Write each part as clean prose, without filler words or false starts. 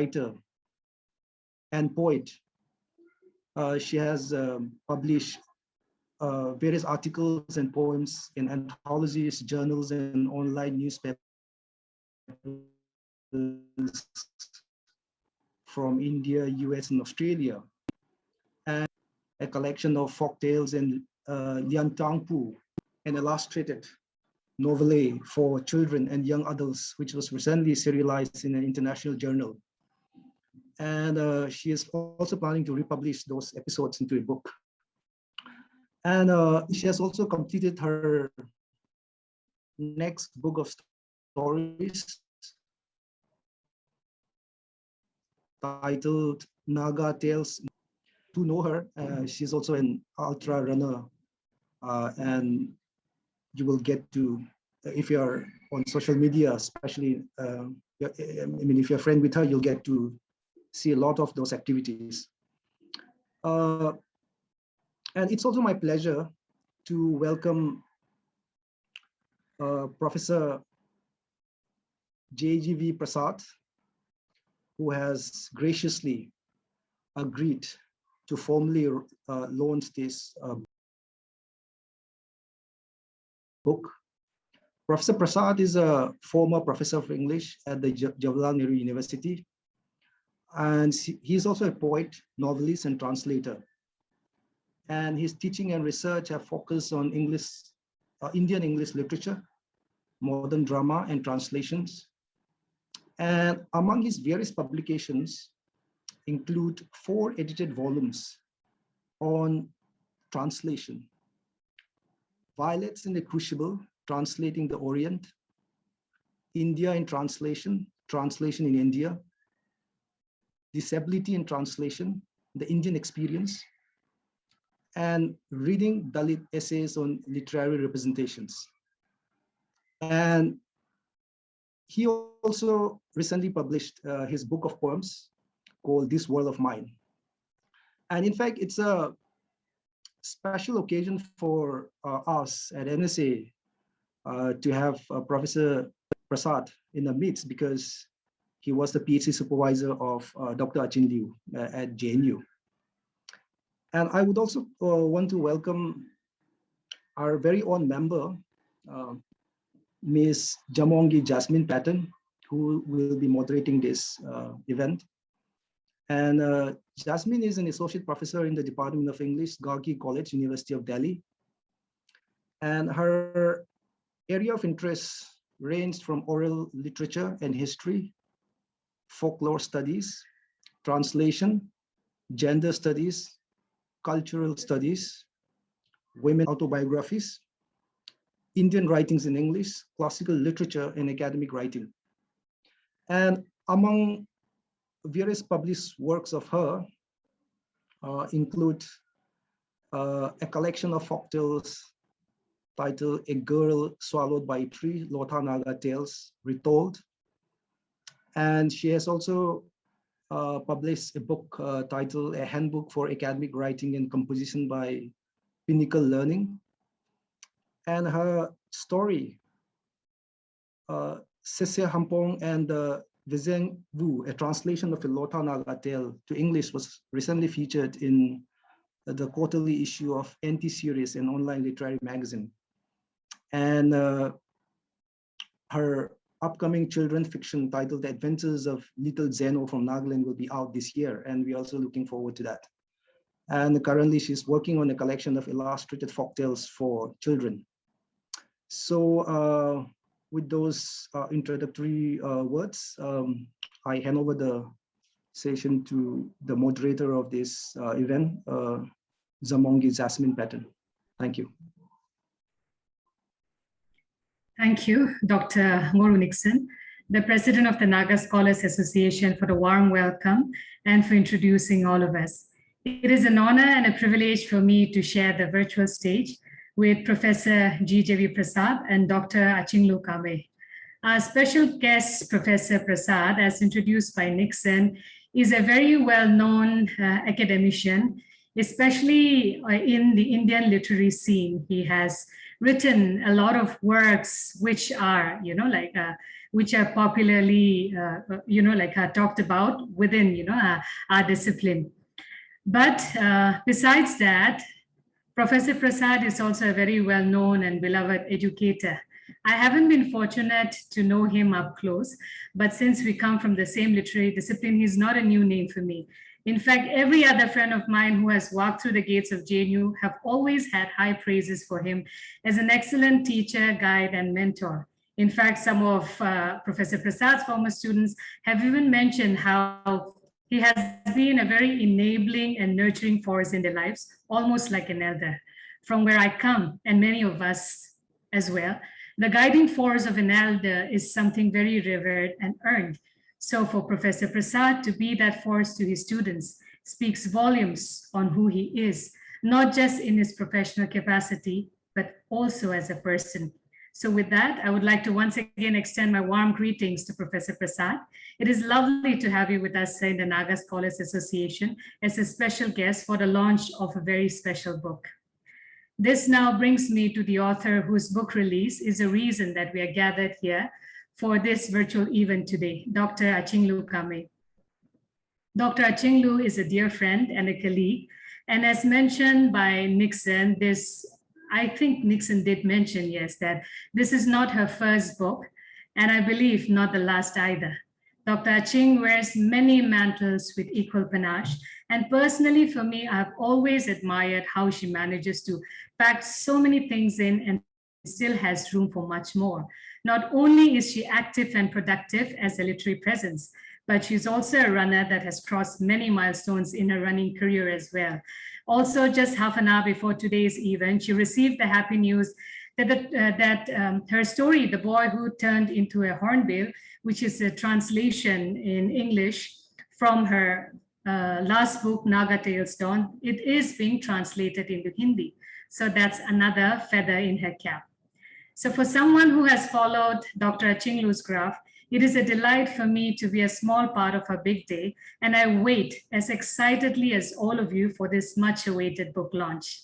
writer and poet. She has published various articles and poems in anthologies, journals, and online newspapers from India, US, and Australia, and a collection of folk tales and Lian Tangpu, an illustrated novelle for children and young adults, which was recently serialized in an international journal. And she is also planning to republish those episodes into a book. And she has also completed her next book of stories titled Naga Tales. To know her, she's also an ultra runner, and you will get to, if you're on social media, especially, I mean, if you're a friend with her, you'll get to see a lot of those activities. And it's also my pleasure to welcome Professor JGV Prasad, who has graciously agreed to formally launch this book. Professor Prasad is a former professor of English at the Jawaharlal Nehru University. And he's also a poet, novelist, and translator. And his teaching and research have focused on Indian English literature, modern drama, and translations. And among his various publications include 4 edited volumes on translation: Violets in the Crucible, Translating the Orient; India in Translation, Translation in India; Disability in Translation, The Indian Experience; and Reading Dalit Essays on Literary Representations. And he also recently published his book of poems called This World of Mine. And in fact, it's a special occasion for us at NSA to have Professor Prasad in the midst, because he was the PhD supervisor of Dr. Achingliu at JNU. And I would also want to welcome our very own member, Ms. Jamongi Jasmine Patton, who will be moderating this event. And Jasmine is an associate professor in the Department of English, Gargi College, University of Delhi. And her area of interest ranged from oral literature and history, folklore studies, translation, gender studies, cultural studies, women autobiographies, Indian writings in English, classical literature, and academic writing. And among various published works of her include a collection of folktales titled A Girl Swallowed by a Tree, Lotha Naga Tales Retold. And she has also published a book titled A Handbook for Academic Writing and Composition by Pinnacle Learning. And her story, Sesya Hampong and Vizeng Wu, a translation of a Lotha Naga tale to English, was recently featured in the quarterly issue of NT Series, an online literary magazine. And her upcoming children's fiction titled The Adventures of Little Zeno from Nagaland will be out this year, and we're also looking forward to that. And currently she's working on a collection of illustrated folktales for children. So with those introductory words, I hand over the session to the moderator of this event, Jamongi Jasmine Patton. Thank you. Thank you, Dr. Moru Nixon, the President of the Naga Scholars Association, for the warm welcome and for introducing all of us. It is an honor and a privilege for me to share the virtual stage with Professor JGV Prasad and Dr. Achingliu Kamei. Our special guest, Professor Prasad, as introduced by Nixon, is a very well-known academician. especially in the Indian literary scene. He has written a lot of works which are, which are popularly, talked about within, our discipline. But besides that, Professor Prasad is also a very well-known and beloved educator. I haven't been fortunate to know him up close, but since we come from the same literary discipline, he's not a new name for me. In fact, every other friend of mine who has walked through the gates of JNU have always had high praises for him as an excellent teacher, guide, and mentor. In fact, some of Professor Prasad's former students have even mentioned how he has been a very enabling and nurturing force in their lives, almost like an elder. From where I come, and many of us as well, the guiding force of an elder is something very revered and earned. So for Professor Prasad to be that force to his students speaks volumes on who he is, not just in his professional capacity, but also as a person. So with that, I would like to once again extend my warm greetings to Professor Prasad. It is lovely to have you with us in the Naga Scholars Association as a special guest for the launch of a very special book. This now brings me to the author whose book release is the reason that we are gathered here for this virtual event today, Dr. Achingliu Kamei. Dr. Achingliu is a dear friend and a colleague, and as mentioned by Nixon, I think Nixon did mention, yes, that this is not her first book, and I believe not the last either. Dr. Aching wears many mantles with equal panache, and personally for me, I've always admired how she manages to pack so many things in and still has room for much more. Not only is she active and productive as a literary presence, but she's also a runner that has crossed many milestones in her running career as well. Also, just half an hour before today's event, she received the happy news that her story, The Boy Who Turned into a Hornbill, which is a translation in English from her last book, Naga Tales Dawn, it is being translated into Hindi. So that's another feather in her cap. So for someone who has followed Dr. Achingliu's graph, it is a delight for me to be a small part of her big day, and I wait as excitedly as all of you for this much awaited book launch.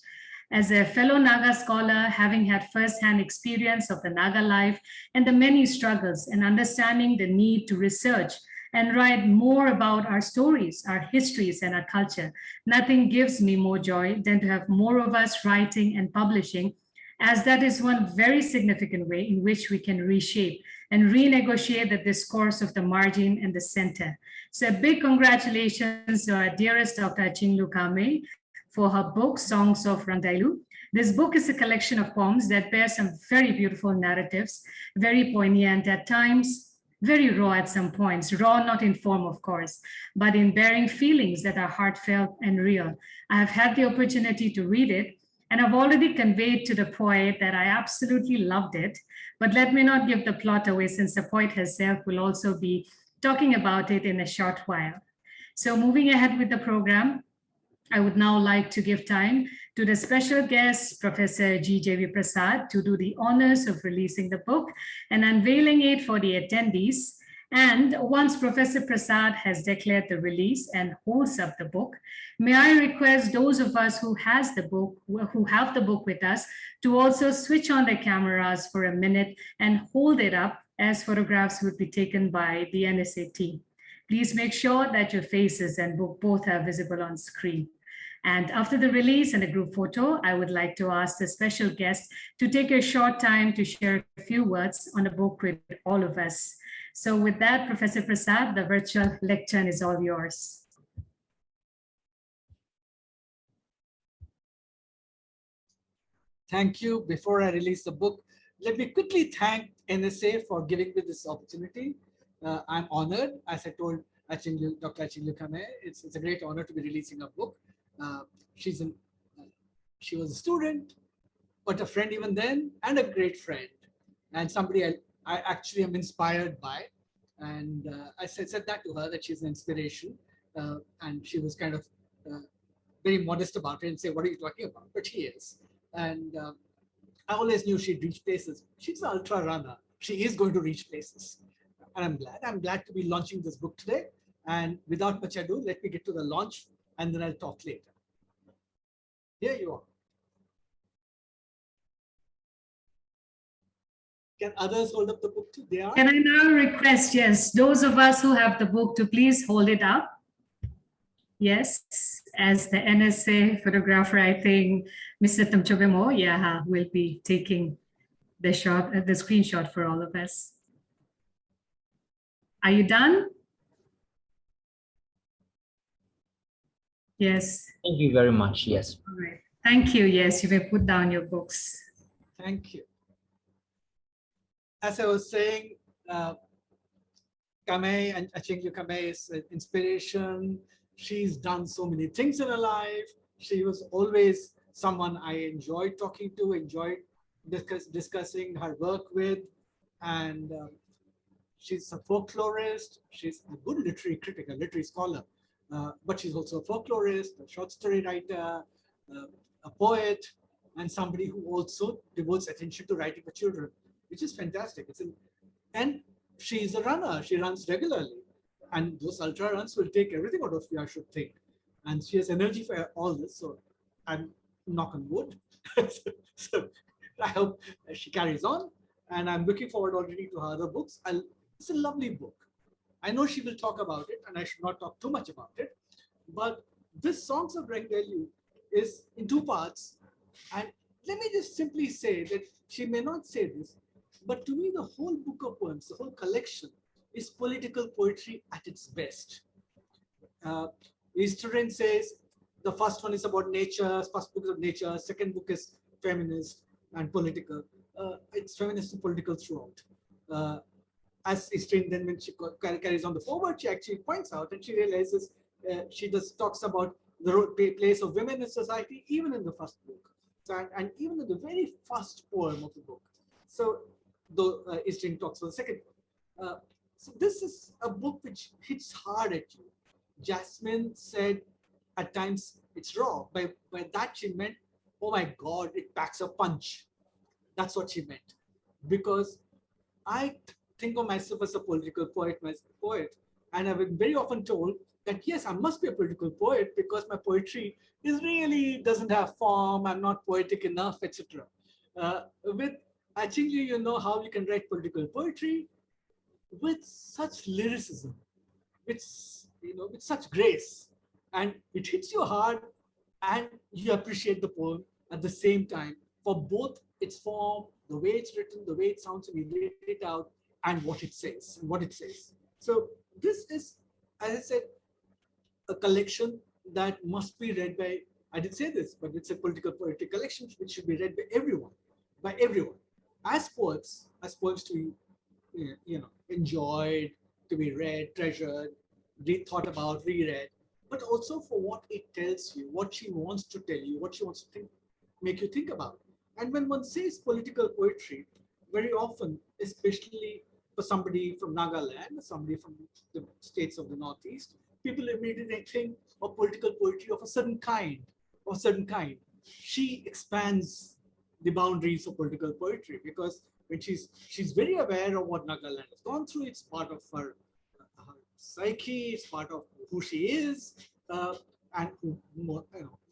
As a fellow Naga scholar, having had firsthand experience of the Naga life and the many struggles and understanding the need to research and write more about our stories, our histories, and our culture, nothing gives me more joy than to have more of us writing and publishing, as that is one very significant way in which we can reshape and renegotiate the discourse of the margin and the center. So a big congratulations to our dearest Dr. Achingliu Kamei for her book, Songs of Raengdailu. This book is a collection of poems that bear some very beautiful narratives, very poignant at times, very raw at some points, raw not in form, of course, but in bearing feelings that are heartfelt and real. I have had the opportunity to read it, and I've already conveyed to the poet that I absolutely loved it, but let me not give the plot away since the poet herself will also be talking about it in a short while. So moving ahead with the program, I would now like to give time to the special guest, Professor G.J.V. Prasad, to do the honors of releasing the book and unveiling it for the attendees. And once Professor Prasad has declared the release and holds up the book, may I request those of us who have the book with us to also switch on their cameras for a minute and hold it up as photographs would be taken by the NSA team. Please make sure that your faces and book both are visible on screen. And after the release and a group photo, I would like to ask the special guest to take a short time to share a few words on the book with all of us. So with that, Professor Prasad, the virtual lectern is all yours. Thank you. Before I release the book, let me quickly thank NSA for giving me this opportunity. I'm honored, as I told Dr. Achingliu Kamei, it's a great honor to be releasing a book. She was a student, but a friend even then, and a great friend, and somebody I actually am inspired by. And I said that to her, that she's an inspiration, and she was kind of very modest about it and say, what are you talking about? But she is. And I always knew she'd reach places. She's an ultra runner. She is going to reach places. And I'm glad. I'm glad to be launching this book today. And without much ado, let me get to the launch, and then I'll talk later. Here you are. Can others hold up the book too? They are. Can I now request, yes, those of us who have the book to please hold it up? Yes, as the NSA photographer, I think Mr. Tamchobemo, yeah, will be taking the shot, the screenshot for all of us. Are you done? Yes. Thank you very much. Yes. All right. Thank you. Yes, you may put down your books. Thank you. As I was saying, Kamei and Achingliu Kamei is an inspiration. She's done so many things in her life. She was always someone I enjoyed talking to, enjoyed discussing her work with. And she's a folklorist. She's a good literary critic, a literary scholar. But she's also a folklorist, a short story writer, a poet, and somebody who also devotes attention to writing for children, which is fantastic. And she's a runner. She runs regularly. And those ultra runs will take everything out of you, I should think. And she has energy for all this. So I'm knock on wood. So I hope she carries on. And I'm looking forward already to her other books. It's a lovely book. I know she will talk about it, and I should not talk too much about it. But this Songs of Raengdailu is in two parts. And let me just simply say that she may not say this, but to me, the whole book of poems, the whole collection, is political poetry at its best. Historian says the first one is about nature, first book is of nature, second book is feminist and political. It's feminist and political throughout. As historian then, when she carries on the forward, she actually points out and she realizes she just talks about the place of women in society, even in the first book, and even in the very first poem of the book. So the historian talks about the second book. So this is a book which hits hard at you. Jasmine said at times it's raw. By that she meant, oh my God, it packs a punch. That's what she meant. Because I think of myself as a political poet, and I've been very often told that yes, I must be a political poet because my poetry really doesn't have form, I'm not poetic enough, etc. With Achingliu, you know how you can write political poetry with such lyricism, with such grace, and it hits you hard, and you appreciate the poem at the same time for both its form, the way it's written, the way it sounds when you read it out, and what it says. So this is, as I said, a collection that must be read by, I didn't say this, but it's a political poetry collection which should be read by everyone, as poets to be, enjoyed, to be read, treasured, thought about, reread, but also for what it tells you, what she wants to tell you, what she wants to make you think about. And when one says political poetry, very often, especially for somebody from Nagaland, somebody from the states of the Northeast, people immediately think of political poetry of a certain kind, She expands the boundaries of political poetry because when she's very aware of what Nagaland has gone through. It's part of her psyche, it's part of who she is, and who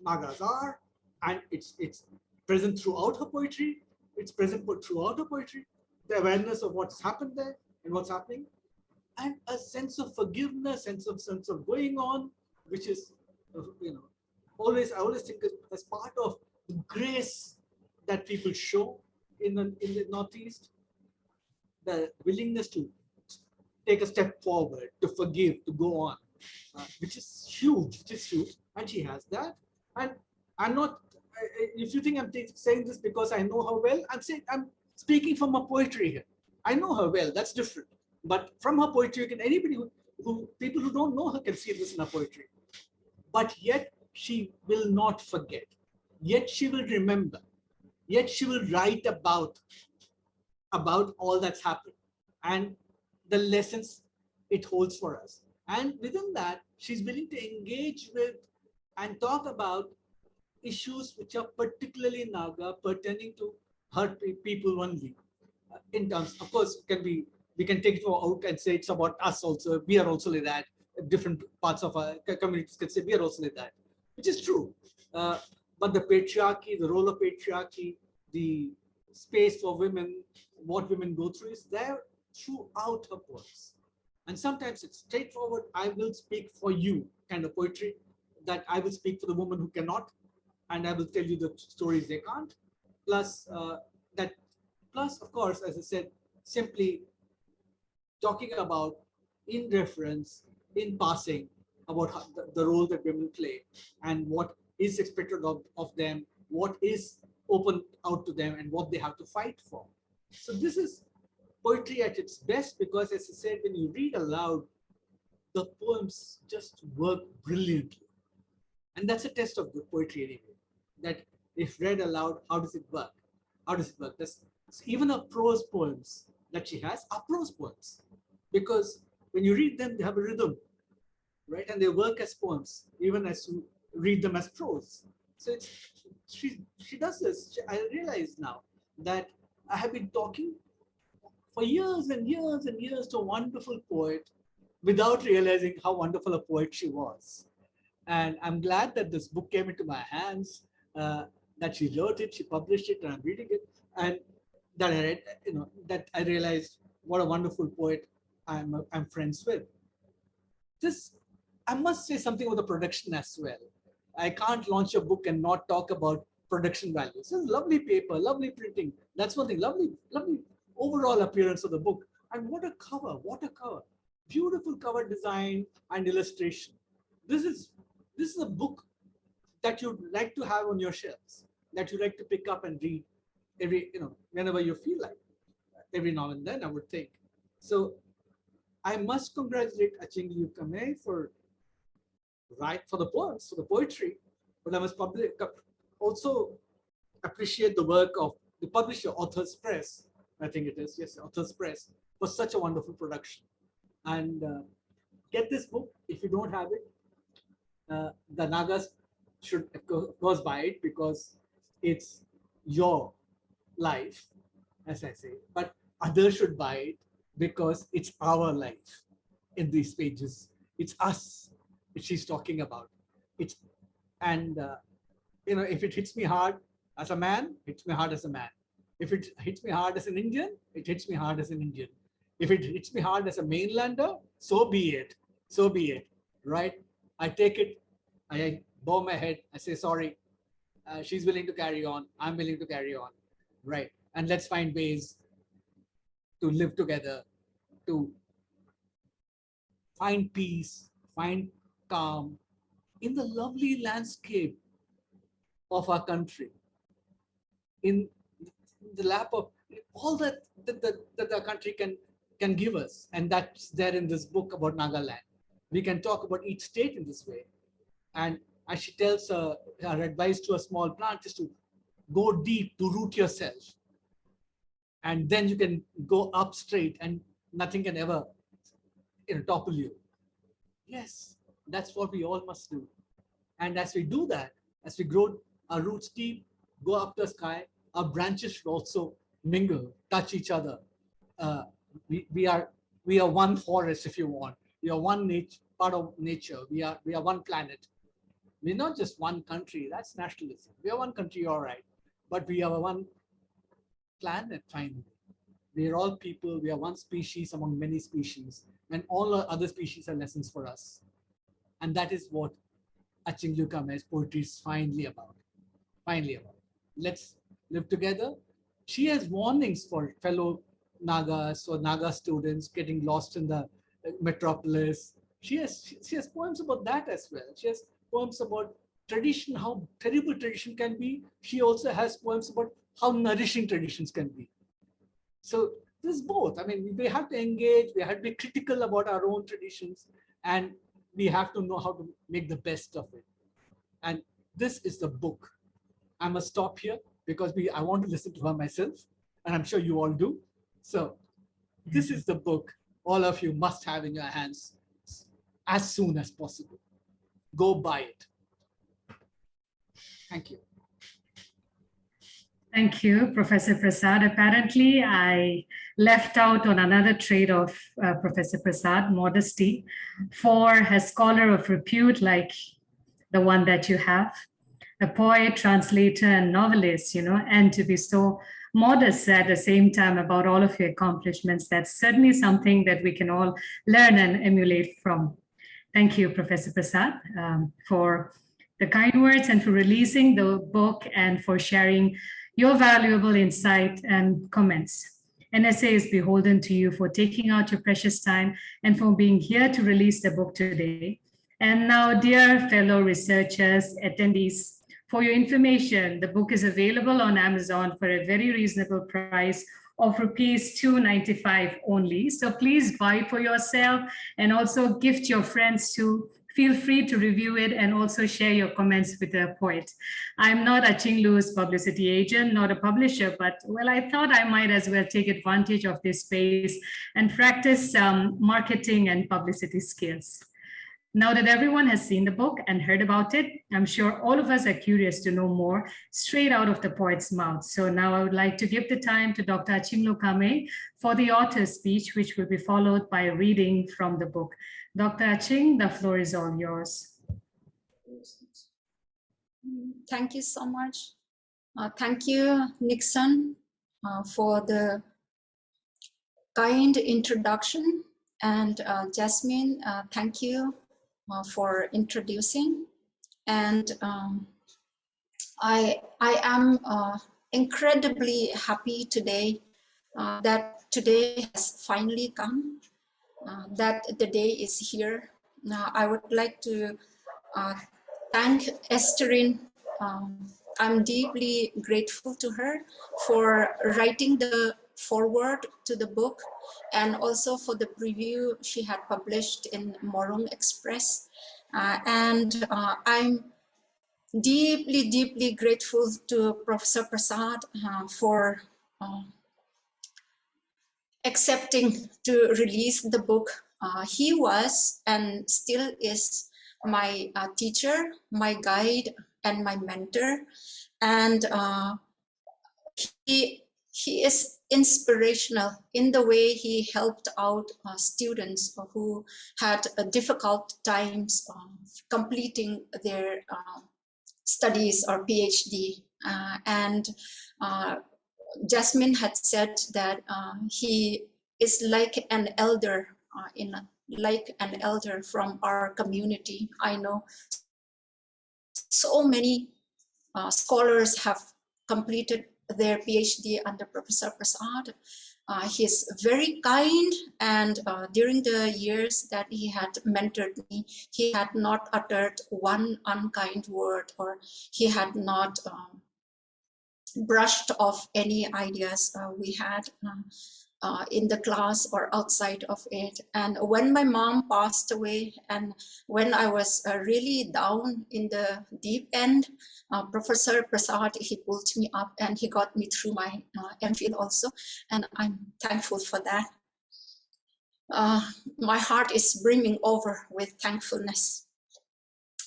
Nagas are, and it's present throughout her poetry. The awareness of what's happened there and what's happening, and a sense of forgiveness, sense of going on, which is, I always think as part of the grace that people show in the Northeast, the willingness to take a step forward, to forgive, to go on, which is huge. And she has that. And I'm not. If you think I'm saying this because I know her well, I'm speaking from her poetry here. I know her well. That's different. But from her poetry, anybody people who don't know her can see this in her poetry. But yet she will not forget. Yet she will remember. Yet she will write about all that's happened and the lessons it holds for us. And within that, she's willing to engage with and talk about issues which are particularly Naga, pertaining to her people only. In terms, of course, we can take it out and say it's about us also. We are also like that. Different parts of our communities can say we are also like that, which is true. but the patriarchy, the role of patriarchy, the space for women, what women go through is there throughout her poems. And sometimes it's straightforward, I will speak for you kind of poetry, that I will speak for the woman who cannot, and I will tell you the stories they can't. Plus, of course, as I said, simply talking about in reference, in passing, about how the role that women play and what is expected of them, what is open out to them, and what they have to fight for. So this is poetry at its best, because as I said, when you read aloud, the poems just work brilliantly. And that's a test of good poetry anyway, that if read aloud, how does it work? How does it work? Even her prose poems that she has are prose poems, because when you read them, they have a rhythm, right? And they work as poems, even as you read them as prose. So she does this. I realize now that I have been talking for years and years and years to a wonderful poet without realizing how wonderful a poet she was. And I'm glad that this book came into my hands, that she wrote it, she published it, and I'm reading it, and that I read, that I realized what a wonderful poet I'm friends with. I must say something about the production as well. I can't launch a book and not talk about production values. It's lovely paper, lovely printing. That's one thing. Lovely overall appearance of the book. And what a cover! What a cover! Beautiful cover design and illustration. This is a book that you'd like to have on your shelves, that you like to pick up and read whenever you feel like. Every now and then, I would think. So I must congratulate Achingliu Kamei for the poems, for the poetry, but I must also appreciate the work of the publisher, Authors Press, I think it is, yes, Authors Press, for such a wonderful production. And get this book if you don't have it. The Nagas should, of course, buy it, because it's your life, as I say, but others should buy it because it's our life in these pages. It's us which she's talking about. If it hits me hard as a man, it hits me hard as a man. If it hits me hard as an Indian, it hits me hard as an Indian. If it hits me hard as a mainlander, so be it. So be it, right? I take it, I bow my head, I say sorry. She's willing to carry on, I'm willing to carry on, right? And let's find ways to live together, to find peace, find calm in the lovely landscape of our country, in the lap of all that the country can give us. And that's there in this book about Nagaland. We can talk about each state in this way. And as she tells her advice to a small plant is to go deep, to root yourself. And then you can go up straight and nothing can ever topple you. Yes, that's what we all must do. And as we do that, as we grow our roots deep, go up the sky, our branches should also mingle, touch each other. We are one forest, if you want. We are one part of nature. We are one planet. We're not just one country. That's nationalism. We are one country, all right, but we are one planet. Finally, we are all people. We are one species among many species, and all other species are lessons for us. And that is what Achingliu Kamei's poetry is finally about. Finally about. Let's live together. She has warnings for fellow Nagas or Naga students getting lost in the metropolis. She has poems about that as well. She has poems about tradition, how terrible tradition can be. She also has poems about how nourishing traditions can be. So this is both. I mean, we have to engage, we have to be critical about our own traditions, and we have to know how to make the best of it. And this is the book. I must stop here because I want to listen to her myself, and I'm sure you all do. So this is the book all of you must have in your hands as soon as possible. Go buy it. Thank you. Thank you, Professor Prasad. Apparently, I left out on another trait of Professor Prasad, modesty. For a scholar of repute like the one that you have, a poet, translator, and novelist, and to be so modest at the same time about all of your accomplishments. That's certainly something that we can all learn and emulate from. Thank you, Professor Prasad, for the kind words and for releasing the book and for sharing your valuable insight and comments. NSA is beholden to you for taking out your precious time and for being here to release the book today. And now, dear fellow researchers, attendees, for your information, the book is available on Amazon for a very reasonable price of rupees 295 only. So please buy for yourself and also gift your friends too. Feel free to review it and also share your comments with the poet. I'm not Achingliu's publicity agent, not a publisher, but well, I thought I might as well take advantage of this space and practice marketing and publicity skills. Now that everyone has seen the book and heard about it, I'm sure all of us are curious to know more straight out of the poet's mouth. So now I would like to give the time to Dr. Achingliu Kamei for the author's speech, which will be followed by a reading from the book. Dr. Aching, the floor is all yours. Thank you so much. Thank you, Nixon, for the kind introduction. And Jasmine, thank you for introducing. And I am incredibly happy today that today has finally come, that the day is here. I would like to thank Estherine. I'm deeply grateful to her for writing the foreword to the book and also for the preview she had published in Morung Express. And I'm deeply, deeply grateful to Professor Prasad for accepting to release the book. He was and still is my teacher, my guide, and my mentor. And he is inspirational in the way he helped out students who had difficult times completing their studies or PhD. And Jasmine had said that he is like an elder from our community. I know so many scholars have completed their PhD under Professor Prasad. He's very kind, and during the years that he had mentored me, he had not uttered one unkind word, or he had not brushed off any ideas we had in the class or outside of it. And when my mom passed away, and when I was really down in the deep end, Professor Prasad, he pulled me up and he got me through my MPhil also, and I'm thankful for that. My heart is brimming over with thankfulness.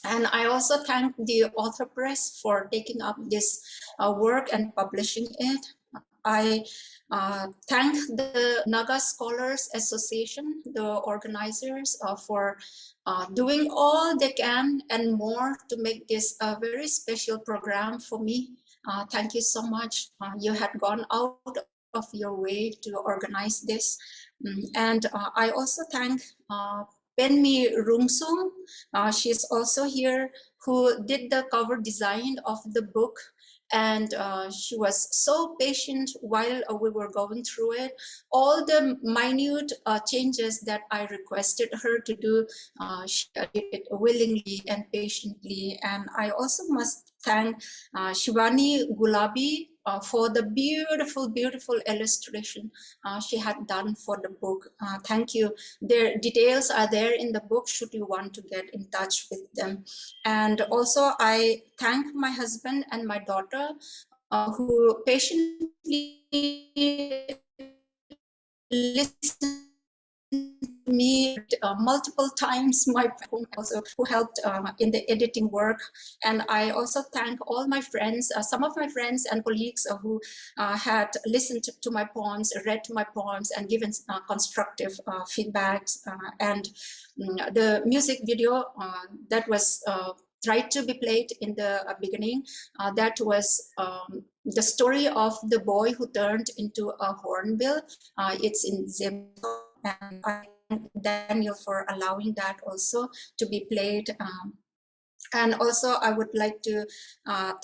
And I also thank the Author Press for taking up this work and publishing it. I thank the Naga Scholars Association, the organizers, for doing all they can and more to make this a very special program for me. Thank you so much. You had gone out of your way to organize this. And I also thank Penmi Rungsung. She's also here, who did the cover design of the book. And she was so patient while we were going through it. All the minute changes that I requested her to do, she did it willingly and patiently. And I also must thank Shivani Gulabi for the beautiful, beautiful illustration she had done for the book. Thank you. Their details are there in the book should you want to get in touch with them. And also I thank my husband and my daughter who patiently listened to me multiple times, my home also, who helped in the editing work. And I also thank all my friends, some of my friends and colleagues who had listened to my poems, read my poems, and given constructive feedbacks. And the music video that was tried to be played in the beginning. That was the story of the boy who turned into a hornbill. It's in Zim, and I thank Daniel for allowing that also to be played. And also I would like to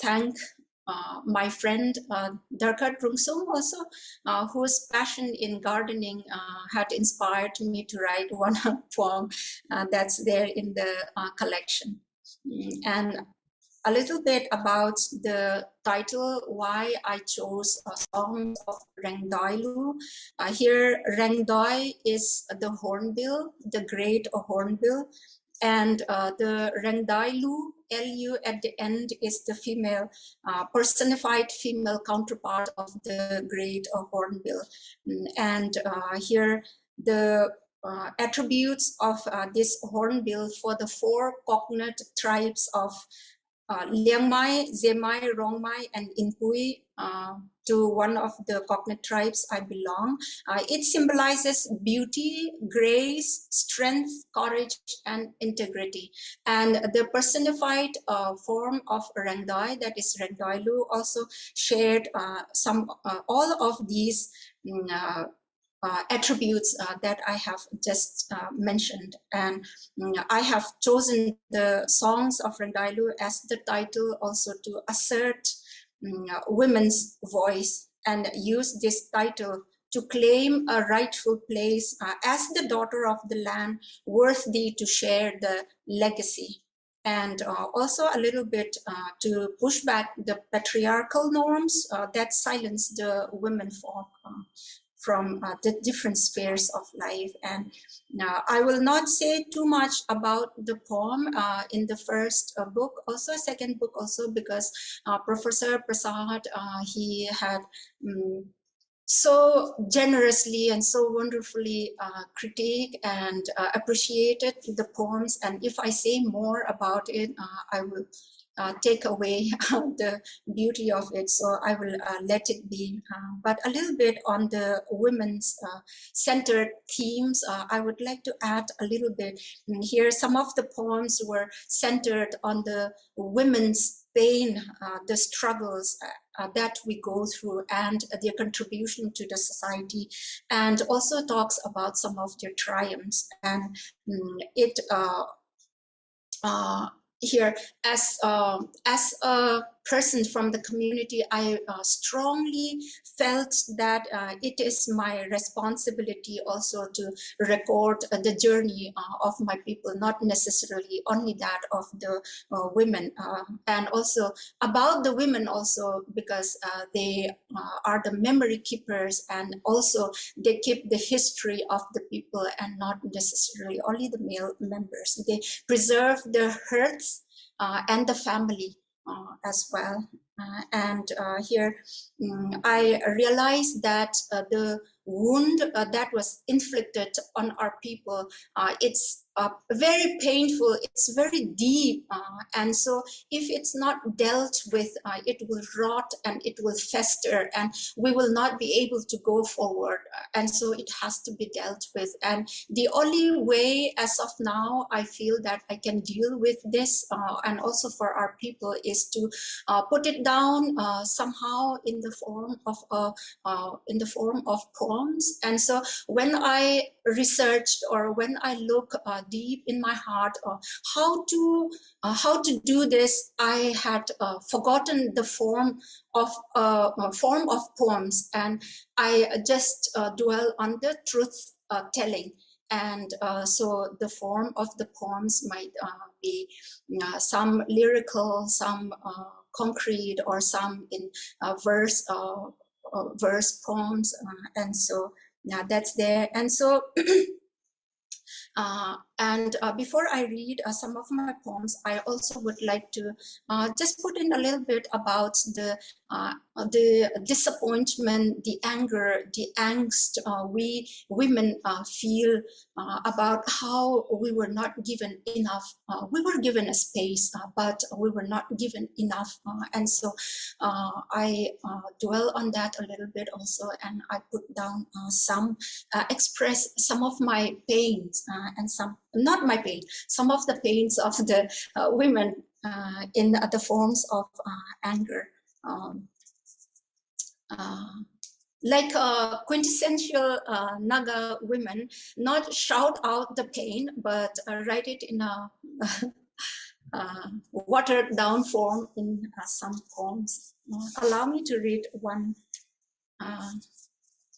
thank my friend Darkat Rungsung also, whose passion in gardening had inspired me to write one poem that's there in the collection. And a little bit about the title, why I chose Songs of Raengdailu. Here, Raengdai is the hornbill, the great hornbill, and the Raengdailu, Lu at the end, is the female, personified female counterpart of the great hornbill. And here, the attributes of this hornbill for the 4 cognate tribes of Liangmai, Zemai, Rongmai, and Inpui, to one of the cognate tribes I belong. It symbolizes beauty, grace, strength, courage, and integrity. And the personified form of Raengdai, that is Raengdailu, also shared all of these attributes that I have just mentioned. And I have chosen the Songs of Raengdailu as the title also to assert women's voice, and use this title to claim a rightful place as the daughter of the land, worthy to share the legacy. And also a little bit to push back the patriarchal norms that silence the women folk from the different spheres of life. And I will not say too much about the poem in the first book, also second book also, because Professor Prasad, he had so generously and so wonderfully critiqued and appreciated the poems. And if I say more about it, I will take away the beauty of it, so I will let it be. But a little bit on the women's centered themes, I would like to add a little bit. Here, some of the poems were centered on the women's pain, the struggles that we go through, and their contribution to the society, and also talks about some of their triumphs. And it here, as a person from the community, I strongly felt that it is my responsibility also to record the journey of my people, not necessarily only that of the women, and also about the women also, because they are the memory keepers, and also they keep the history of the people and not necessarily only the male members. They preserve the hearth and the family as well. And here I realized that the wound that was inflicted on our people, it's very painful, it's very deep, and so if it's not dealt with, it will rot and it will fester, and we will not be able to go forward. And so it has to be dealt with. And the only way as of now I feel that I can deal with this, and also for our people, is to put it down somehow in the form of poems. And so when I researched, or when I look deep in my heart how to do this, I had forgotten the form of poems, and I just dwell on the truth telling. And so the form of the poems might be some lyrical, some concrete, or some in verse poems, and so that's there. And so before I read some of my poems, I also would like to just put in a little bit about the disappointment, the anger, the angst we women feel about how we were not given enough. We were given a space, but we were not given enough. And so I dwell on that a little bit also, and I put down express some of my pains, and some, not my pain, some of the pains of the women in the forms of anger. Like quintessential Naga women, not shout out the pain, but write it in a watered down form in some poems. Allow me to read one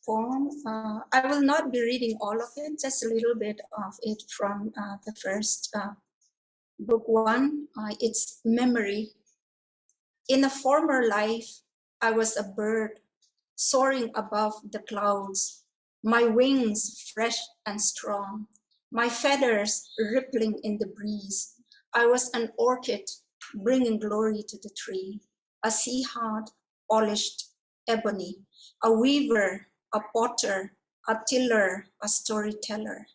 poem. I will not be reading all of it, just a little bit of it from the first book one. It's Memory. In a former life, I was a bird soaring above the clouds, my wings fresh and strong, my feathers rippling in the breeze. I was an orchid bringing glory to the tree, a sea heart, polished ebony, a weaver, a potter, a tiller, a storyteller.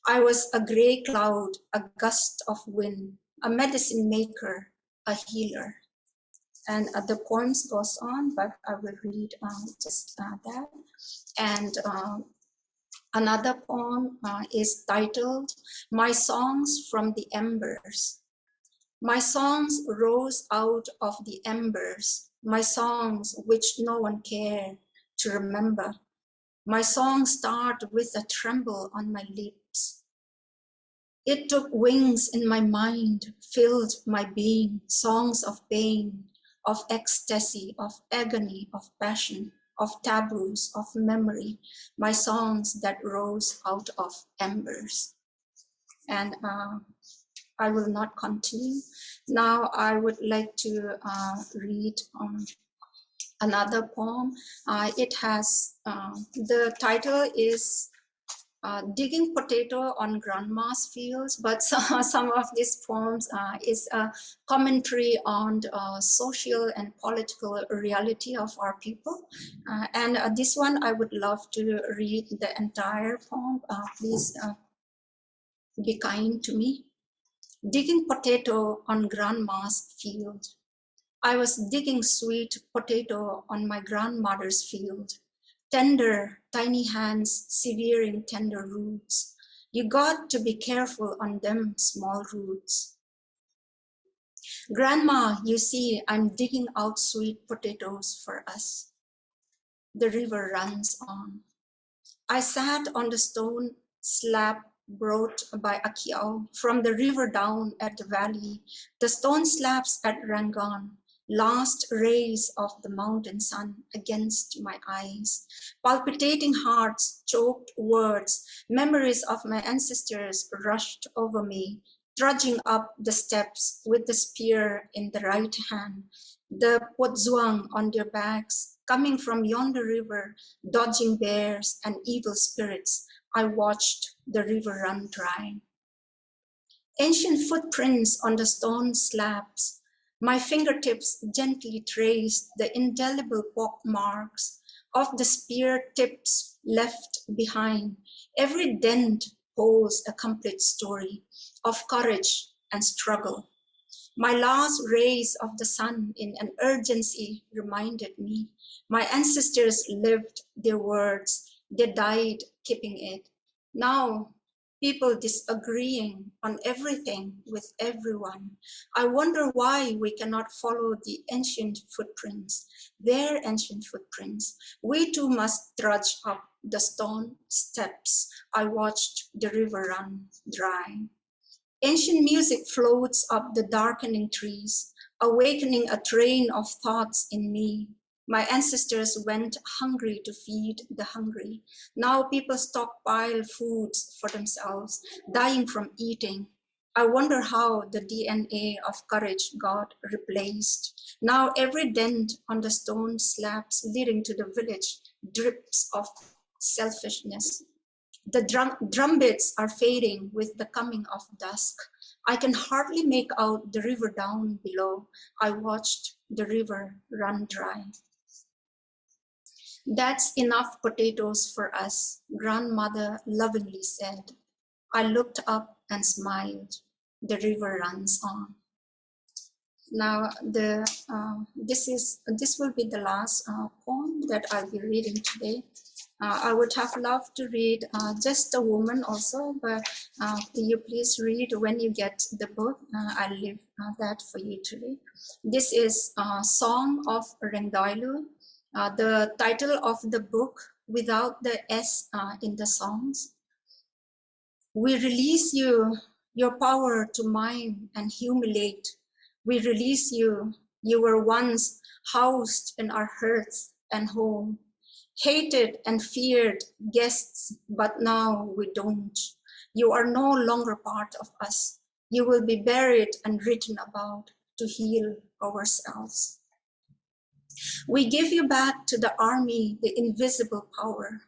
I was a gray cloud, a gust of wind, a medicine maker, a healer. And the poems goes on, but I will read just that. And another poem is titled, My Songs from the Embers. My songs rose out of the embers, my songs which no one cared to remember. My songs start with a tremble on my lips. It took wings in my mind, filled my being, songs of pain, of ecstasy, of agony, of passion, of taboos, of memory, my songs that rose out of embers. And I will not continue. Now I would like to read another poem. It has, the title is Digging Potato on Grandma's Fields, but some of these poems is a commentary on the social and political reality of our people. And this one, I would love to read the entire poem. Please be kind to me. Digging potato on Grandma's field. I was digging sweet potato on my grandmother's field. Tender, tiny hands severing tender roots. You got to be careful on them small roots. Grandma, you see, I'm digging out sweet potatoes for us. The river runs on. I sat on the stone slab brought by Akiao from the river down at the valley, the stone slabs at Rangoon, last rays of the mountain sun against my eyes, palpitating hearts, choked words, memories of my ancestors rushed over me, trudging up the steps with the spear in the right hand, the potzuang on their backs, coming from yonder river, dodging bears and evil spirits. I watched the river run dry. Ancient footprints on the stone slabs. My fingertips gently traced the indelible pock marks of the spear tips left behind. Every dent holds a complete story of courage and struggle. My last rays of the sun in an urgency reminded me. My ancestors lived their words. They died keeping it. Now, people disagreeing on everything with everyone. I wonder why we cannot follow the ancient footprints, their ancient footprints. We too must trudge up the stone steps. I watched the river run dry. Ancient music floats up the darkening trees, awakening a train of thoughts in me. My ancestors went hungry to feed the hungry. Now people stockpile foods for themselves, dying from eating. I wonder how the DNA of courage got replaced. Now every dent on the stone slabs leading to the village drips of selfishness. The drum beats are fading with the coming of dusk. I can hardly make out the river down below. I watched the river run dry. That's enough potatoes for us, grandmother lovingly said. I looked up and smiled. The river runs on. Now, this will be the last poem that I'll be reading today. I would have loved to read Just a Woman also, but you please read when you get the book. I'll leave that for you to read. This is Song of Raengdailu. The title of the book without the S in the songs. We release you, your power to mime and humiliate. We release you. You were once housed in our hearth and home, hated and feared guests, but now we don't. You are no longer part of us. You will be buried and written about to heal ourselves. We give you back to the army, the invisible power.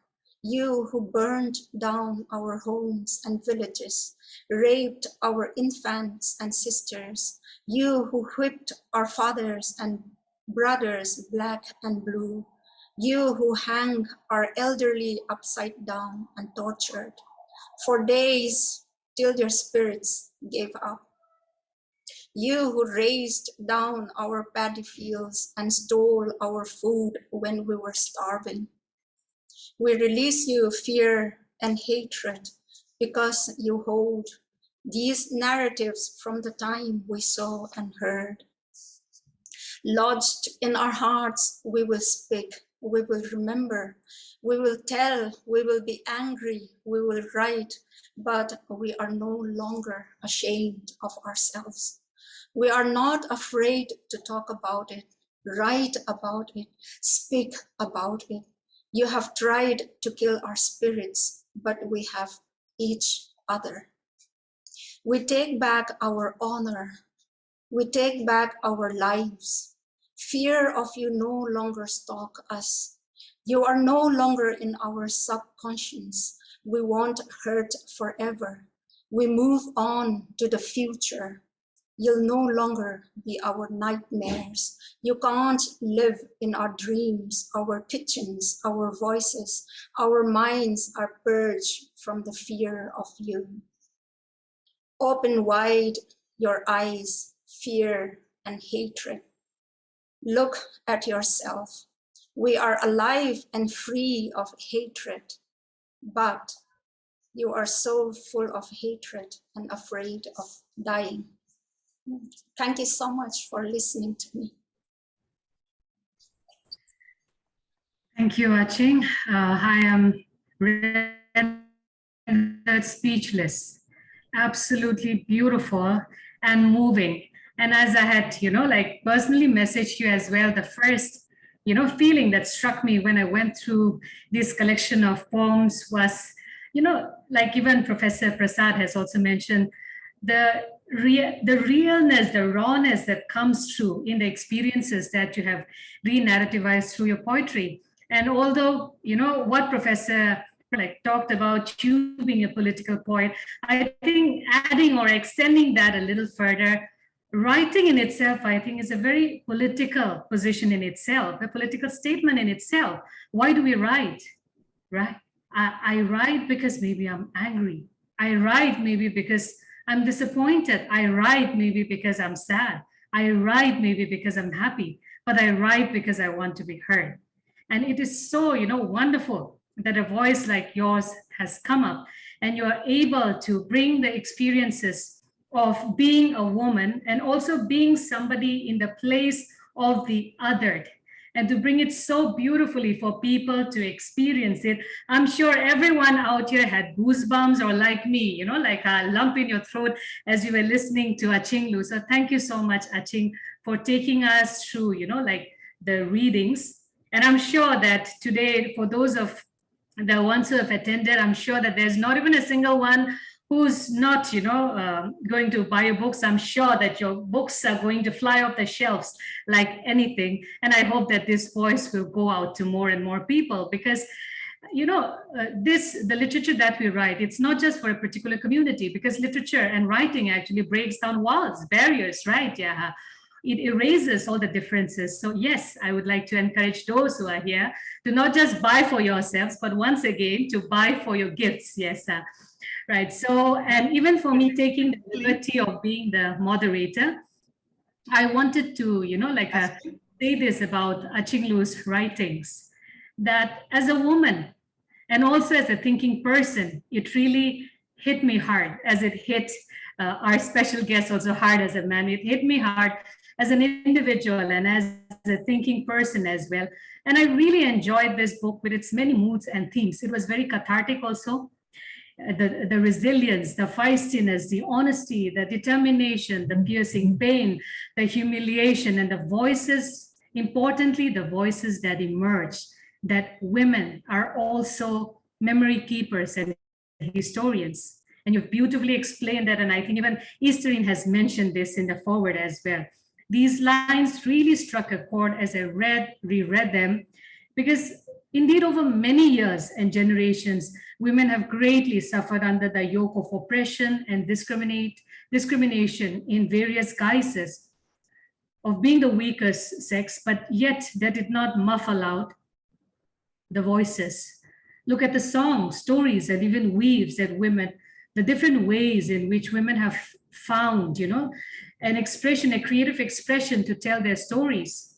You who burned down our homes and villages, raped our infants and sisters. You who whipped our fathers and brothers black and blue. You who hang our elderly upside down and tortured for days till their spirits gave up. You who raised down our paddy fields and stole our food when we were starving. We release you fear and hatred because you hold these narratives from the time we saw and heard. Lodged in our hearts, we will speak, we will remember, we will tell, we will be angry, we will write, but we are no longer ashamed of ourselves. We are not afraid to talk about it, write about it, speak about it. You have tried to kill our spirits, but we have each other. We take back our honor. We take back our lives. Fear of you no longer stalk us. You are no longer in our subconscious. We won't hurt forever. We move on to the future. You'll no longer be our nightmares. You can't live in our dreams, our kitchens, our voices. Our minds are purged from the fear of you. Open wide your eyes, fear and hatred. Look at yourself. We are alive and free of hatred, but you are so full of hatred and afraid of dying. Thank you so much for listening to me. Thank you, Aching. I am rendered speechless. Absolutely beautiful and moving. And as I had, like personally messaged you as well, the first, feeling that struck me when I went through this collection of poems was, like even Professor Prasad has also mentioned, the realness, the rawness that comes through in the experiences that you have re-narrativized through your poetry. And although, what Professor talked about you being a political poet, I think adding or extending that a little further, writing in itself, I think, is a very political position in itself, a political statement in itself. Why do we write, right? I write because maybe I'm angry. I write maybe because I'm disappointed. I write maybe because I'm sad. I write maybe because I'm happy, but I write because I want to be heard. And it is so, wonderful that a voice like yours has come up and you are able to bring the experiences of being a woman and also being somebody in the place of the othered, and to bring it so beautifully for people to experience it. I'm sure everyone out here had goosebumps, or like me, like a lump in your throat as you were listening to Achingliu. So thank you so much, Aching, for taking us through, like the readings. And I'm sure that today, for those of the ones who have attended, I'm sure that there's not even a single one who's not, going to buy your books. I'm sure that your books are going to fly off the shelves like anything. And I hope that this voice will go out to more and more people, because, the literature that we write, it's not just for a particular community, because literature and writing actually breaks down walls, barriers, right? Yeah. It erases all the differences. So yes, I would like to encourage those who are here to not just buy for yourselves, but once again, to buy for your gifts. Yes, right. So, and even for me taking the liberty of being the moderator, I wanted to, say this about Achingliu's writings, that as a woman, And also as a thinking person, it really hit me hard, as it hit our special guest also hard as a man. It hit me hard as an individual and as a thinking person as well. And I really enjoyed this book with its many moods and themes. It was very cathartic also. The resilience, the feistiness, the honesty, the determination, the piercing pain, the humiliation, and the voices, importantly, the voices that emerge, that women are also memory keepers and historians. And you've beautifully explained that, and I think even Easterine has mentioned this in the foreword as well. These lines really struck a chord as I reread them, because indeed over many years and generations, women have greatly suffered under the yoke of oppression and discrimination in various guises of being the weakest sex, but yet that did not muffle out the voices. Look at the songs, stories, and even weaves that women, the different ways in which women have found, an expression, a creative expression to tell their stories,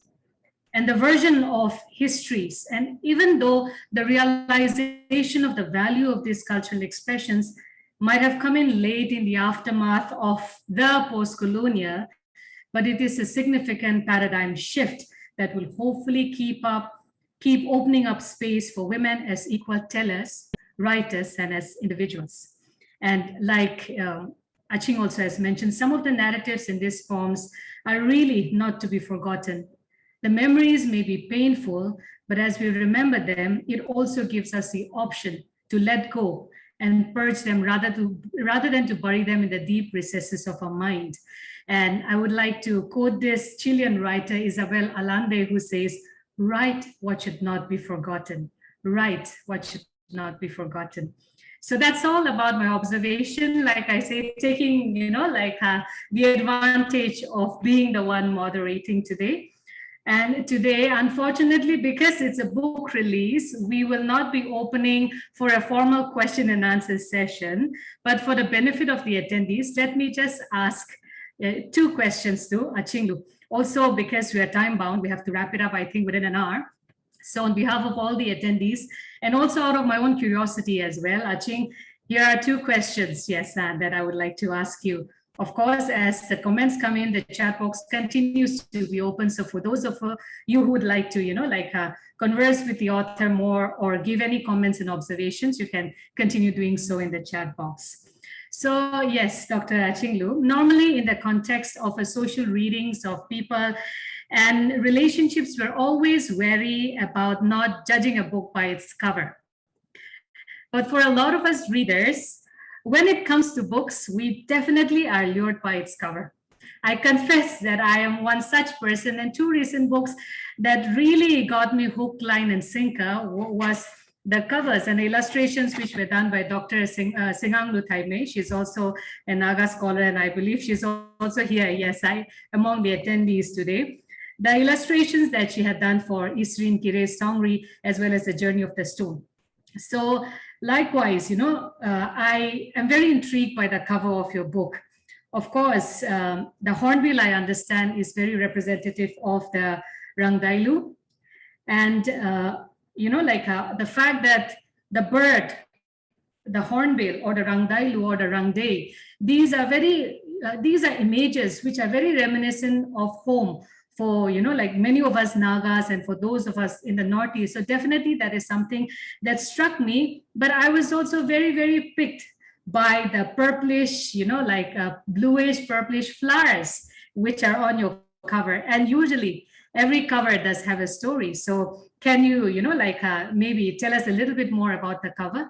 and the version of histories. And even though the realization of the value of these cultural expressions might have come in late in the aftermath of the post-colonial, but it is a significant paradigm shift that will hopefully keep opening up space for women as equal tellers, writers, and as individuals. And like Aching also has mentioned, some of the narratives in these poems are really not to be forgotten. The memories may be painful, but as we remember them, it also gives us the option to let go and purge them rather than to bury them in the deep recesses of our mind. And I would like to quote this Chilean writer, Isabel Allende, who says, "Write what should not be forgotten. Write what should not be forgotten." So that's all about my observation. Like I say, taking, the advantage of being the one moderating today. And today, unfortunately, because it's a book release, we will not be opening for a formal question and answer session. But for the benefit of the attendees, let me just ask 2 questions to Achingliu. Also, because we are time bound, we have to wrap it up, I think, within an hour. So on behalf of all the attendees, and also out of my own curiosity as well, Aching, here are 2 questions, yes, that I would like to ask you. Of course, as the comments come in, the chat box continues to be open. So for those of you who would like to, converse with the author more or give any comments and observations, you can continue doing so in the chat box. So yes, Dr. Achingliu, normally in the context of a social readings of people and relationships, we're always wary about not judging a book by its cover. But for a lot of us readers, when it comes to books, we definitely are lured by its cover. I confess that I am one such person, and 2 recent books that really got me hook, line, and sinker was the covers and illustrations which were done by Dr. Achingliu Kamei. She's also a Naga scholar, and I believe she's also here, yes, among the attendees today. The illustrations that she had done for Isrin Kire's Songri, as well as the Journey of the Stone. So likewise, I am very intrigued by the cover of your book. Of course, the hornbill, I understand, is very representative of the Raengdailu. And, the fact that the bird, the hornbill or the Raengdailu or the Raengdai, these are images which are very reminiscent of home for, many of us Nagas and for those of us in the Northeast. So definitely that is something that struck me, but I was also very, very picked by the purplish, bluish, purplish flowers, which are on your cover. And usually every cover does have a story. So can you, maybe tell us a little bit more about the cover?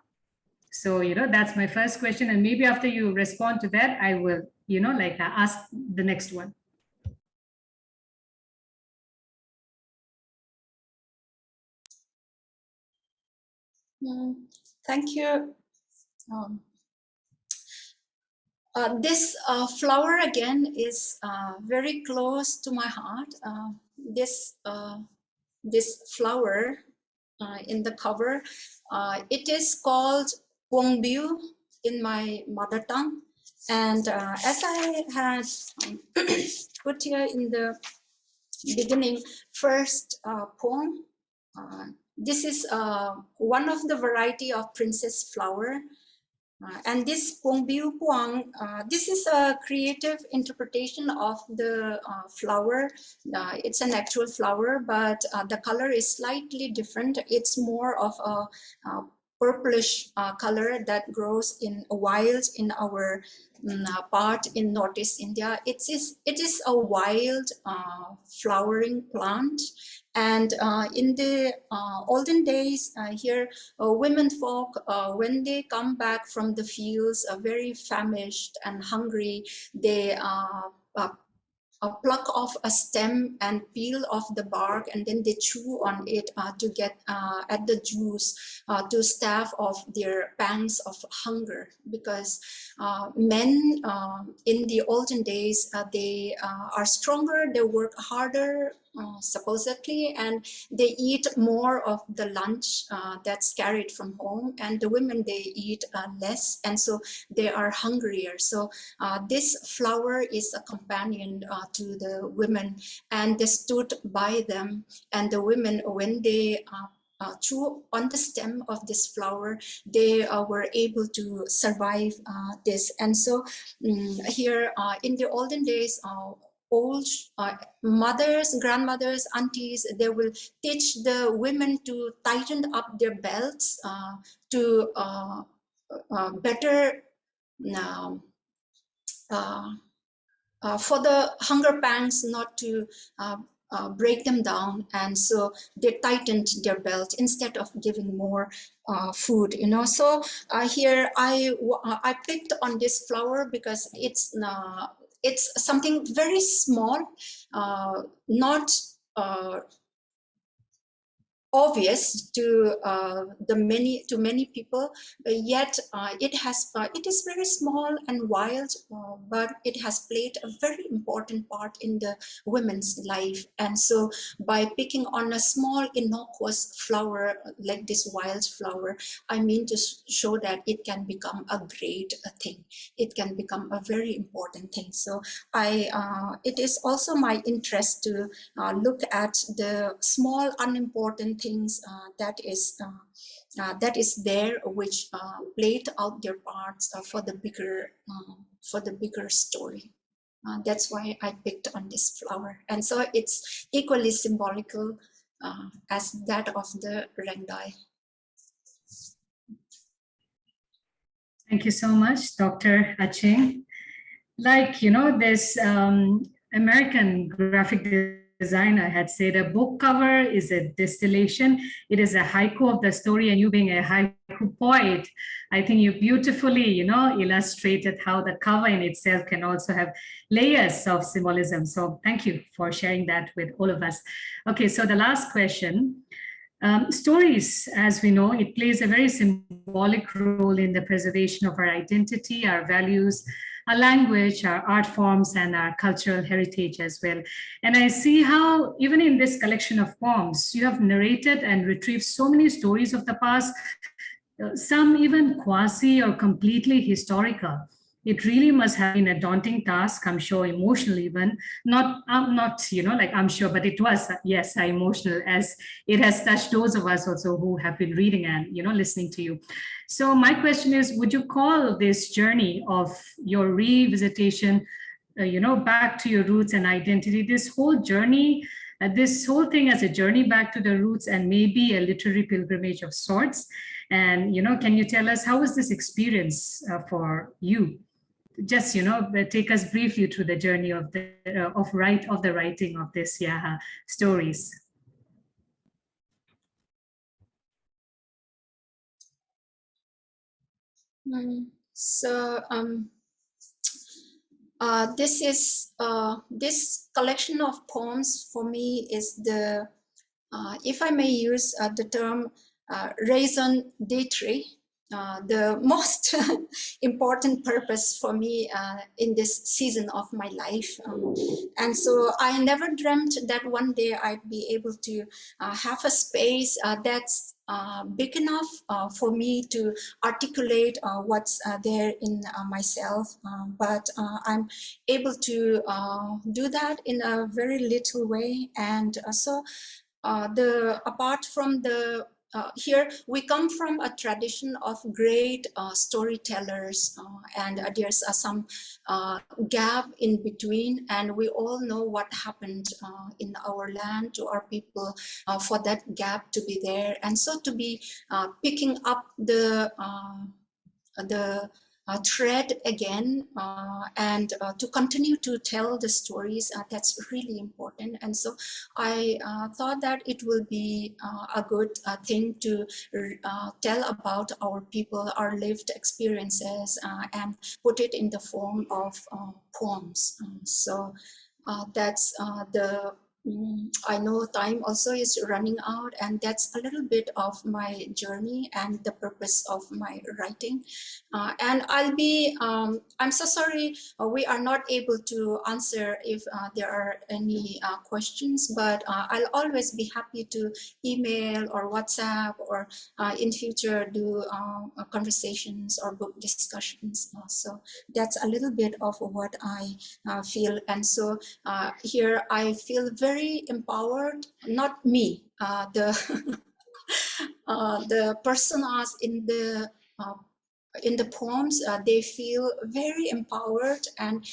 So, that's my first question. And maybe after you respond to that, I will, ask the next one. Thank you. This flower again is very close to my heart. This flower in the cover, it is called Gongbiu in my mother tongue. And as I had put here in the beginning, first poem, This is one of the variety of princess flower. And this Pong Biu Puang, this is a creative interpretation of the flower. It's an actual flower, but the color is slightly different. It's more of a purplish color that grows in wild in our part in Northeast India. It is a wild flowering plant. And in the olden days, here, women folk, when they come back from the fields, very famished and hungry, they pluck off a stem and peel off the bark, and then they chew on it to get at the juice to stave off their pangs of hunger. Because men in the olden days, they are stronger, they work harder, supposedly, and they eat more of the lunch that's carried from home, and the women, they eat less, and so they are hungrier. So this flower is a companion to the women, and they stood by them, and the women, when they chew on the stem of this flower, they were able to survive this. And so here in the olden days, old mothers, grandmothers, aunties, they will teach the women to tighten up their belts to better for the hunger pangs not to break them down. And so they tightened their belt instead of giving more food, you know. So here I picked on this flower because it's something very small, not obvious to many people, yet it is very small and wild, but it has played a very important part in the women's life. And so by picking on a small innocuous flower like this wild flower, I mean to show that it can become a great thing. It can become a very important thing. So it is also my interest to look at the small unimportant things that is there, which played out their parts for the bigger story. That's why I picked on this flower, and so it's equally symbolical as that of the Raengdai. Thank you so much, Dr. Aching. Like, you know, this American graphic designer had said, a book cover is a distillation. It is a haiku of the story, and you being a haiku poet, I think you beautifully, you know, illustrated how the cover in itself can also have layers of symbolism. So thank you for sharing that with all of us. Okay, so the last question. Stories, as we know, it plays a very symbolic role in the preservation of our identity, our values, our language, our art forms, and our cultural heritage as well. And I see how even in this collection of poems, you have narrated and retrieved so many stories of the past, some even quasi or completely historical. It really must have been a daunting task, I'm sure, emotional even, not, you know, like I'm sure, but it was, yes, emotional, as it has touched those of us also who have been reading and, you know, listening to you. So my question is, would you call this journey of your revisitation, you know, back to your roots and identity, this whole journey, this whole thing as a journey back to the roots and maybe a literary pilgrimage of sorts? And, you know, can you tell us, how was this experience for you? Just, you know, take us briefly through the journey of the writing of this stories. So this collection of poems for me is the, if I may use the term raison d'etre, the most important purpose for me in this season of my life. And so I never dreamt that one day I'd be able to have a space that's big enough for me to articulate what's there in myself, but I'm able to do that in a very little way. And so apart from the here we come from a tradition of great storytellers, and there's some gap in between, and we all know what happened in our land to our people for that gap to be there, and so to be picking up the thread again and to continue to tell the stories, that's really important. And so I thought that it will be a good thing to tell about our people, our lived experiences, and put it in the form of poems. So that's I know time also is running out, and that's a little bit of my journey and the purpose of my writing. And I'll be, I'm so sorry we are not able to answer if there are any questions, but I'll always be happy to email or WhatsApp or in future do conversations or book discussions. So that's a little bit of what I feel. And so here I feel very empowered, not me, the personas in the poems, they feel very empowered, and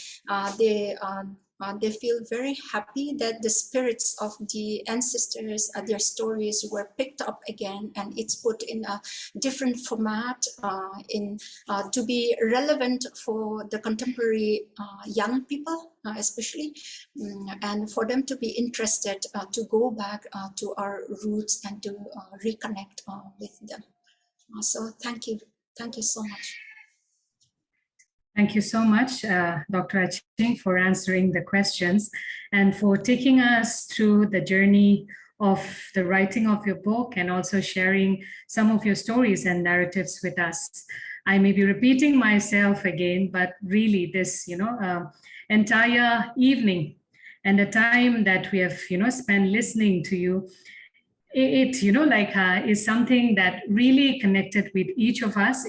they feel very happy that the spirits of the ancestors, their stories were picked up again, and it's put in a different format to be relevant for the contemporary young people, especially, and for them to be interested to go back to our roots and to reconnect with them. So thank you so much. Thank you so much, Dr. Aching, for answering the questions and for taking us through the journey of the writing of your book, and also sharing some of your stories and narratives with us. I may be repeating myself again, but really this, entire evening and the time that we have, spent listening to you, it is something that really connected with each of us.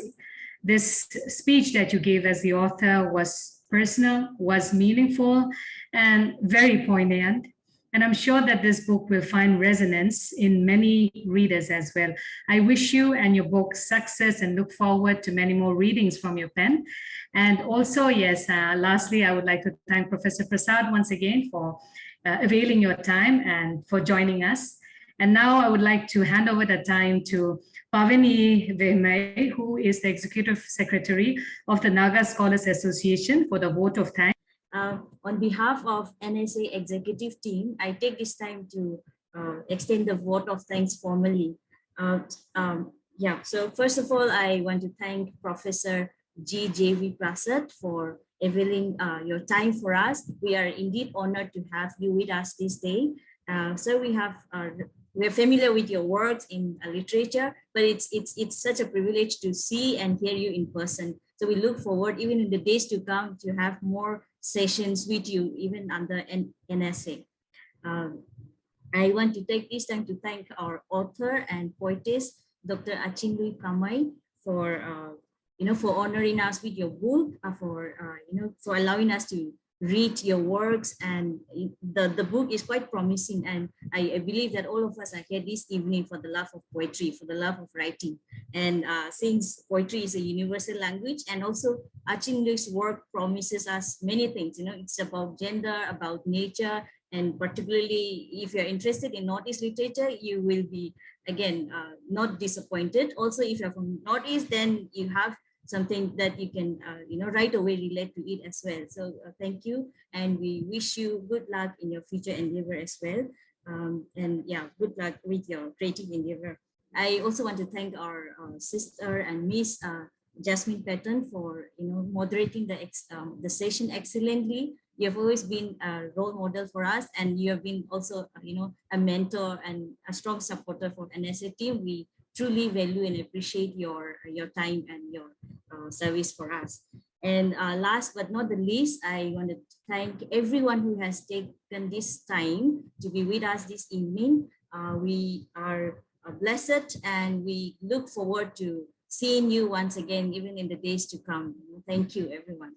This speech that you gave as the author was personal, was meaningful, and very poignant. And I'm sure that this book will find resonance in many readers as well. I wish you and your book success and look forward to many more readings from your pen. And also, yes, lastly, I would like to thank Professor Prasad once again for availing your time and for joining us. And now I would like to hand over the time to Pavini Vehmai, who is the Executive Secretary of the Naga Scholars Association, for the vote of thanks. On behalf of NSA executive team, I take this time to extend the vote of thanks formally. So first of all, I want to thank Professor G.J.V. Prasad for availing your time for us. We are indeed honored to have you with us this day. So we're familiar with your works in literature, but it's such a privilege to see and hear you in person. So we look forward, even in the days to come, to have more sessions with you, even under NSA. I want to take this time to thank our author and poetess, Dr. Achingliu Kamei, for honoring us with your book, for allowing us to read your works, and the book is quite promising, and I believe that all of us are here this evening for the love of poetry, for the love of writing. And since poetry is a universal language, and also Achingliu's work promises us many things, it's about gender, about nature, and particularly if you're interested in Northeast literature, you will be, again, not disappointed. Also, if you're from Northeast, then you have something that you can, right away relate to it as well. So thank you, and we wish you good luck in your future endeavor as well. And yeah, good luck with your creative endeavor. I also want to thank our sister and Miss Jasmine Patton for moderating the session excellently. You have always been a role model for us, and you have been also a mentor and a strong supporter for NSA team. We truly value and appreciate your time and your service for us. And last but not the least, I want to thank everyone who has taken this time to be with us this evening. We are blessed, and we look forward to seeing you once again, even in the days to come. Thank you, everyone.